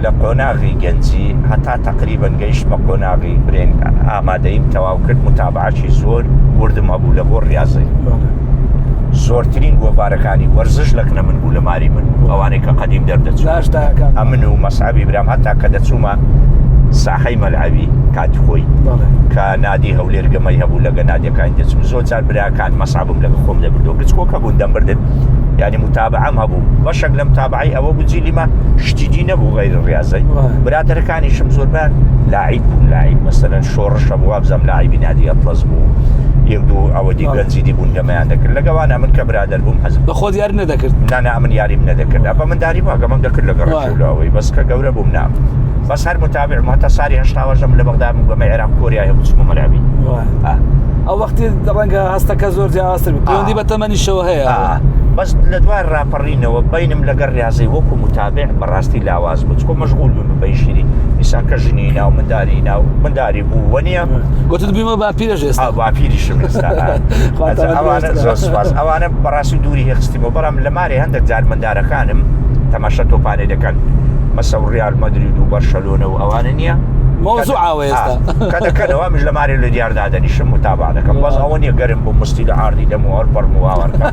لە قۆناغی گەنجی هەتا تقریبا گەیشت بە قۆناغی برێن ئامادەیم تەواو کرد متابعەتی زۆر وردم هەبوو لە بۆ ڕاضی زۆرترین گۆڤارەکانی وەرزش لەکنە من بوو لە ماری من ئەوانەی کە قەدیم دەردەچوو ئەمن و مەسعبی برام هەتا کە دەچوومە ساحەی مەلعەبی کاتی خۆی کە نادی هەولێرگەمەی هەبوو لەگە نادیەکانی دەچم زۆر جار براکان مەسعبم لەگە خۆم دەبردەوە گچکۆکە بوون دەمبردن یعنی متابعەم هەبوو بەشێک لە متابعەی ئەوە بوو جیلیمە شتیدی نەبوو غەیری ڕیاضەی برادەرەکانیشم زۆر بەن لاعیب بوون لاعیب مەسەلەن شۆڕش هەبوو وابزەم لاعیبی نادی ئەتڵەس بوو یەک دوو ئەوە دیگەنجی دیبوون گەمەیان دەکرد لەگەوانە من کە برادەر بووم حەزم بە خۆت یاری نەدەکرد نانا من یاریم نەدەکرد ئەبە من داری واگەمەم دەکرد لەگە ڕەشولەوەی بەس کە گەورە بووم نام بەس هەر متابع هەتا ساری هەشتاوەژەم لە بەغداد بووم گەمەی عێراق کۆریای هەبوو چوومە مەلعەبی ئەو وەختی ڕەنگە هەستەکە زۆر جیاوازتر بوو پەیوەندی بە تەمەنیشەوە هەیە بەس لە دوای ڕاپەڕینەوە بینم لەگەر ریاضەی وەکو متابع بەڕاستی لاواز بوو چکۆ مەشغول بووم بە شیری ئیسان کە ژنی ناو منداری بوو وەنیە گوتت بوویمە باپیرەش ئێستا باپیریشم ئێستا ئەوانە زۆر سوپاس ئەوانە بەڕاستی دووری هێخستیمەوە بەڵام لە مارێ هەندێک جار مندارەکانم تەماشا تۆپانەی دەکەن مەسە و ڕیال مەدرید و بەرشەلۆنە و ئەوانە نییە مۆزوع ئاوە ئێستا کە دەکەنەوە مش لە مارێ لە دیاردادەنیشم متابع دەکەم بەس ئەوە نییە گەرم بوو مستی لە ئاردی دەم و هەر پەڕم و ئاوەڕکە